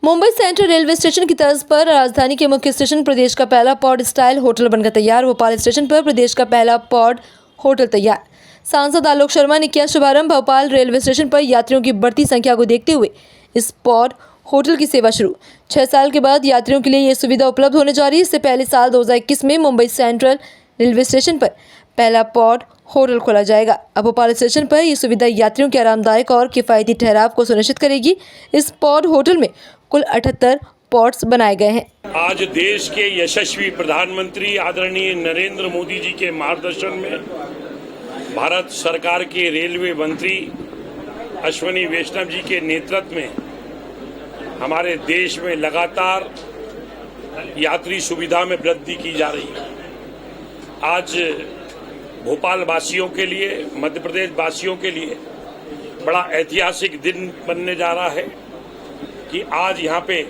Mumbai central railway station की तर्ज पर राजधानी के मुख्य स्टेशन प्रदेश का पहला पॉड स्टाइल होटल बनकर तैयार। भोपाल स्टेशन पर प्रदेश का पहला पॉड होटल तैयार। सांसद आलोक शर्मा ने किया शुभारंभ। भोपाल रेलवे स्टेशन पर यात्रियों की बढ़ती संख्या को देखते हुए इस पॉड होटल की सेवा शुरू। 6 साल के बाद यात्रियों के लिए ये सुविधा उपलब्ध होने जा रही है। इससे पहले साल 2021 में मुंबई सेंट्रल रेलवे स्टेशन पर पहला पॉड होटल खोला जाएगा। अब भोपाल स्टेशन पर यह सुविधा यात्रियों के आरामदायक और किफ़ायती ठहराव को सुनिश्चित करेगी। इस पॉड होटल में कुल 78 पॉड्स बनाए गए हैं। आज देश के यशस्वी प्रधानमंत्री आदरणीय नरेंद्र मोदी जी के मार्गदर्शन में भारत सरकार के रेलवे मंत्री अश्विनी वैष्णव जी के नेतृत्व में हमारे देश में लगातार यात्री सुविधा में वृद्धि की जा रही है। आज भोपाल वासियों के लिए, मध्य प्रदेश वासियों के लिए बड़ा ऐतिहासिक दिन बनने जा रहा है कि आज यहाँ पे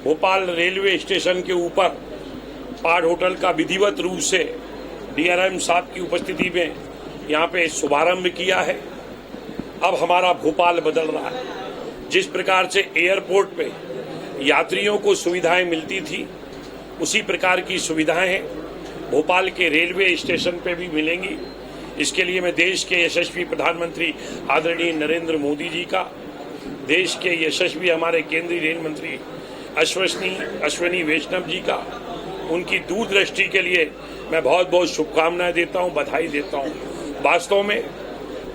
भोपाल रेलवे स्टेशन के ऊपर पॉड होटल का विधिवत रूप से डीआरएम साहब की उपस्थिति में यहाँ पे शुभारंभ किया है। अब हमारा भोपाल बदल रहा है। जिस प्रकार से एयरपोर्ट पे यात्रियों को सुविधाएं मिलती थी, उसी प्रकार की सुविधाएं भोपाल के रेलवे स्टेशन पे भी मिलेंगी। इसके लिए मैं देश के यशस्वी प्रधानमंत्री आदरणीय नरेंद्र मोदी जी का, देश के यशस्वी हमारे केंद्रीय रेल मंत्री अश्विनी वैष्णव जी का, उनकी दूरदृष्टि के लिए मैं बहुत बहुत शुभकामनाएं देता हूं, बधाई देता हूं। वास्तव में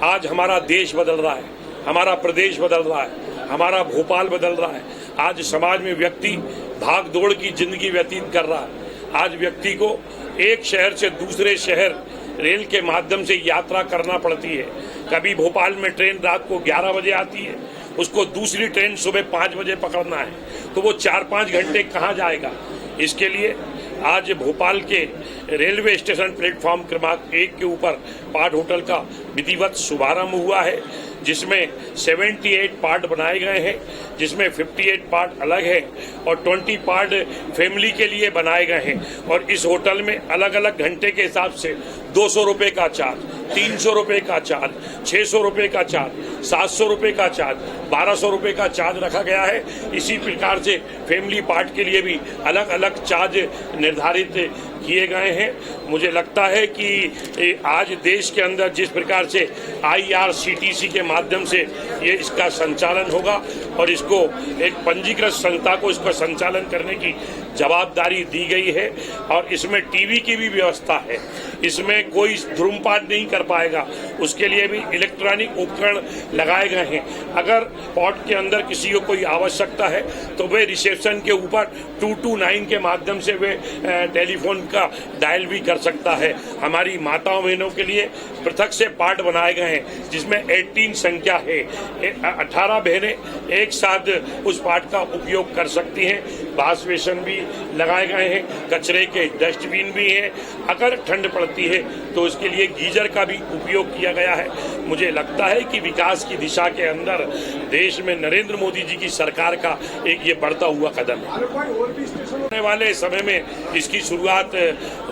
आज हमारा देश बदल रहा है, हमारा प्रदेश बदल रहा है, हमारा भोपाल बदल रहा है। आज समाज में व्यक्ति भाग दौड़ की जिंदगी व्यतीत कर रहा है। आज व्यक्ति को एक शहर से दूसरे शहर रेल के माध्यम से यात्रा करना पड़ती है। कभी भोपाल में ट्रेन रात को 11 बजे आती है, उसको दूसरी ट्रेन सुबह 5 बजे पकड़ना है, तो वो 4-5 घंटे कहाँ जाएगा। इसके लिए आज भोपाल के रेलवे स्टेशन प्लेटफॉर्म क्रमांक 1 के ऊपर पॉड होटल का विधिवत शुभारंभ हुआ है, जिसमें 78 पॉड बनाए गए हैं, जिसमें 58 पॉड अलग है और 20 पॉड फैमिली के लिए बनाए गए हैं। और इस होटल में अलग अलग घंटे के हिसाब से 200 रुपये का चार्ज, 300 रुपये का चार्ज, 600 रुपये का चार्ज, 700 रुपये का चार्ज, 1200 रुपये का चार्ज रखा गया है। इसी प्रकार से फैमिली पार्ट के लिए भी अलग अलग चार्ज निर्धारित किए गए हैं। मुझे लगता है कि आज देश के अंदर जिस प्रकार से IRCTC के माध्यम से ये इसका संचालन होगा और इसको एक पंजीकृत संस्था को इसका संचालन करने की जवाबदारी दी गई है और इसमें टीवी की भी व्यवस्था है। इसमें कोई धूम्रपान नहीं कर पाएगा, उसके लिए भी इलेक्ट्रॉनिक उपकरण लगाए गए हैं। अगर पॉड के अंदर किसी को कोई आवश्यकता है तो वे रिसेप्शन के ऊपर 229 के माध्यम से वे टेलीफोन का डायल भी कर सकता है। हमारी माताओं बहनों के लिए पृथक से पॉड बनाए गए हैं, जिसमें 18 संख्या है। 18 बहनें एक साथ उस पॉड का उपयोग कर सकती हैं। वॉश बेसिन भी लगाए गए हैं, कचरे के डस्टबिन भी हैं। अगर ठंड पड़ती है तो उसके लिए गीजर का भी उपयोग किया गया है। मुझे लगता है कि विकास की दिशा के अंदर देश में नरेंद्र मोदी जी की सरकार का एक ये बढ़ता हुआ कदम है। आने वाले समय में इसकी शुरुआत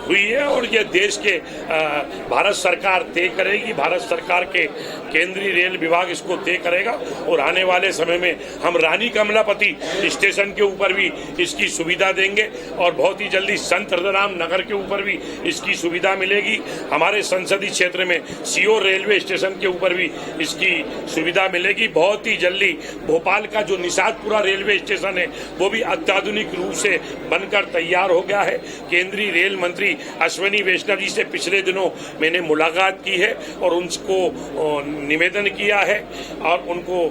हुई है और ये देश के भारत सरकार तय करेगी। भारत सरकार के केंद्रीय रेल विभाग इसको तय करेगा और आने वाले समय में हम रानी कमलापति स्टेशन के ऊपर भी इसकी सुविधा देंगे और बहुत ही जल्दी संत हृदयराम नगर के ऊपर भी इसकी सुविधा मिलेगी। हमारे संसदीय क्षेत्र में सीओ रेलवे स्टेशन के ऊपर भी इसकी सुविधा मिलेगी। बहुत ही जल्दी भोपाल का जो निषादपुरा रेलवे स्टेशन है वो भी अत्याधुनिक रूप से बनकर तैयार हो गया है। केंद्रीय रेल मंत्री अश्विनी वैष्णव जी से पिछले दिनों मैंने मुलाकात की है और उनको निवेदन किया है और उनको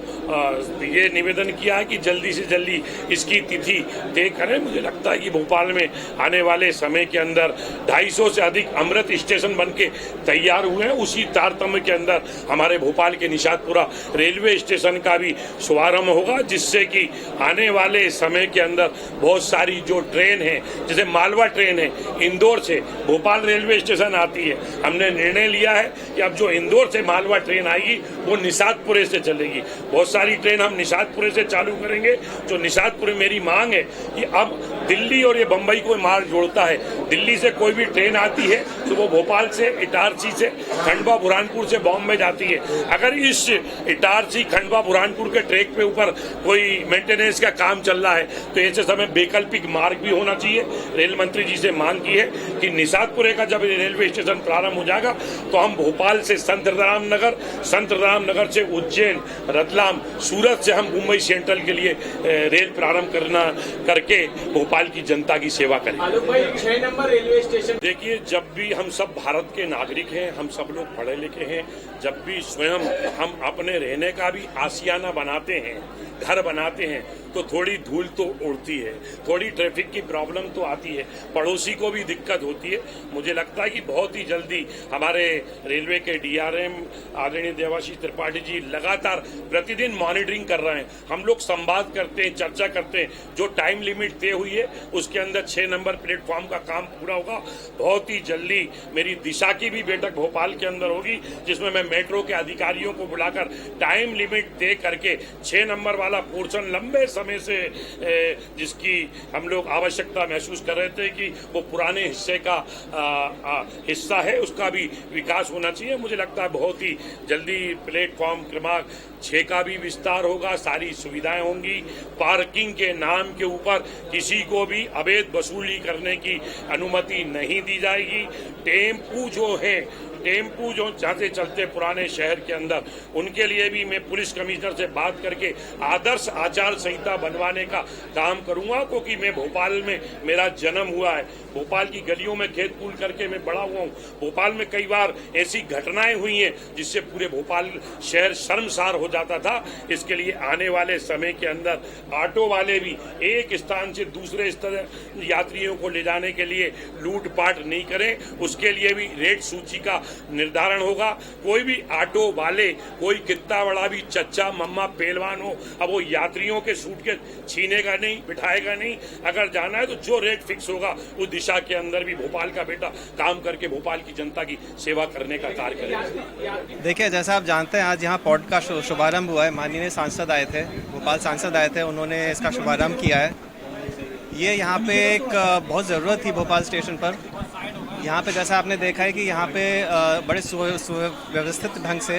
ये निवेदन किया है कि जल्दी से जल्दी इसकी तिथि तय करें। मुझे लगता है कि भोपाल में आने वाले समय के अंदर 250 से अधिक अमृत स्टेशन बनके तैयार हुए हैं। उसी तारतम्य के अंदर हमारे भोपाल के निषादपुरा रेलवे स्टेशन का भी शुभारंभ होगा, जिससे कि आने वाले समय के अंदर बहुत सारी जो ट्रेन है, जैसे मालवा ट्रेन है, इंदौर से भोपाल रेलवे स्टेशन आती है। हमने निर्णय लिया है कि अब जो इंदौर से मालवा ट्रेन आएगी वो निषादपुरे से चलेगी। बहुत सारी ट्रेन हम निषादपुरे से चालू करेंगे। जो निषादपुरे मेरी मांग है कि अब दिल्ली और ये बम्बई को मार्ग जोड़ता है। दिल्ली से कोई भी ट्रेन आती है तो वो भोपाल से, इटारसी से, खंडवा बुरहानपुर से बॉम्बे जाती है। अगर इस इटारसी खंडवा बुरहानपुर के ट्रैक पे ऊपर कोई मेंटेनेंस का काम चल रहा है तो ऐसे समय वैकल्पिक मार्ग भी होना चाहिए। रेल मंत्री जी से मांग की है कि निषादपुरे का जब रेलवे स्टेशन प्रारंभ हो जाएगा तो हम भोपाल से संत राम नगर से उज्जैन, रतलाम, सूरत से हम मुंबई सेंट्रल के लिए रेल प्रारंभ करके भोपाल की जनता की सेवा करें। आलोक भाई, 6 नंबर रेलवे स्टेशन। देखिए, जब भी हम सब भारत के नागरिक हैं, हम सब लोग पढ़े लिखे हैं, जब भी स्वयं हम अपने रहने का भी आशियाना बनाते हैं, घर बनाते हैं, तो थोड़ी धूल तो उड़ती है, थोड़ी ट्रैफिक की प्रॉब्लम तो आती है, पड़ोसी को भी दिक्कत होती है। मुझे लगता है कि बहुत ही जल्दी हमारे रेलवे के डीआरएम आदरणीय देवाशीष त्रिपाठी जी लगातार प्रतिदिन मॉनिटरिंग कर रहे हैं। हम लोग संवाद करते हैं, चर्चा करते हैं। जो टाइम लिमिट तय हुई है उसके अंदर 6 नंबर प्लेटफॉर्म का काम पूरा होगा। बहुत ही जल्दी मेरी दिशा की भी बैठक भोपाल के अंदर होगी, जिसमें मैं मेट्रो के अधिकारियों को बुलाकर टाइम लिमिट तय करके 6 नंबर वाला पोर्शन लंबे समय से जिसकी हम लोग आवश्यकता महसूस कर रहे थे कि वो पुराने हिस्से का हिस्सा है, उसका भी विकास होना चाहिए। मुझे लगता है बहुत ही जल्दी प्लेटफॉर्म क्रमांक 6 का भी विस्तार होगा, सारी सुविधाएं होंगी। पार्किंग के नाम के ऊपर किसी को भी अवैध वसूली करने की अनुमति नहीं दी जाएगी। टेम्पू जो जहाँ से चलते पुराने शहर के अंदर, उनके लिए भी मैं पुलिस कमिश्नर से बात करके आदर्श आचार संहिता बनवाने का काम करूंगा, क्योंकि मैं भोपाल में मेरा जन्म हुआ है, भोपाल की गलियों में खेत कूल करके मैं बड़ा हुआ हूँ। भोपाल में कई बार ऐसी घटनाएं हुई हैं जिससे पूरे भोपाल शहर शर्मसार हो जाता था। इसके लिए आने वाले समय के अंदर ऑटो वाले भी एक स्थान से दूसरे स्थान यात्रियों को ले जाने के लिए लूटपाट नहीं करें, उसके लिए भी रेट सूची का निर्धारण होगा। कोई भी ऑटो वाले, कोई कितना बड़ा भी चच्चा मम्मा पहलवान हो, अब वो यात्रियों के सूटकेस छीनेगा नहीं, बिठाएगा नहीं। अगर जाना है तो जो रेट फिक्स होगा उस दिशा के अंदर भी भोपाल का बेटा काम करके भोपाल की जनता की सेवा करने का कार्य करेगा। देखिए, जैसा आप जानते हैं, आज यहाँ पॉड का शुभारंभ हुआ है। माननीय सांसद आए थे, भोपाल सांसद आए थे, उन्होंने इसका शुभारंभ किया है। ये यहाँ पे एक बहुत ज़रूरत थी भोपाल स्टेशन पर। यहाँ पे जैसा आपने देखा है कि यहाँ पे बड़े सुव्यवस्थित ढंग से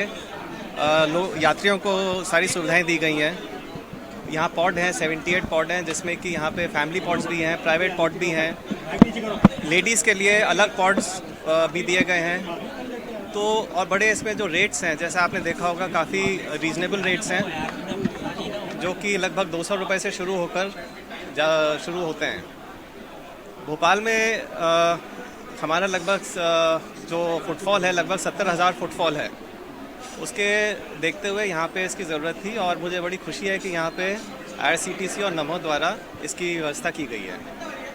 यात्रियों को सारी सुविधाएं दी गई हैं। यहाँ पॉड हैं, 78 पॉड हैं, जिसमें कि यहाँ पे फैमिली पॉड्स भी हैं, प्राइवेट पॉड भी हैं, लेडीज़ के लिए अलग पॉड्स भी दिए गए हैं। तो और बड़े इसमें जो रेट्स हैं, जैसा आपने देखा होगा, काफ़ी रीज़नेबल रेट्स हैं, जो कि लगभग 200 रुपये से शुरू होते हैं। भोपाल में हमारा लगभग जो फुटफॉल है, लगभग 70,000 फुटफॉल है। उसके देखते हुए यहाँ पे इसकी ज़रूरत थी और मुझे बड़ी खुशी है कि यहाँ पे IRCTC और नमो द्वारा इसकी व्यवस्था की गई है।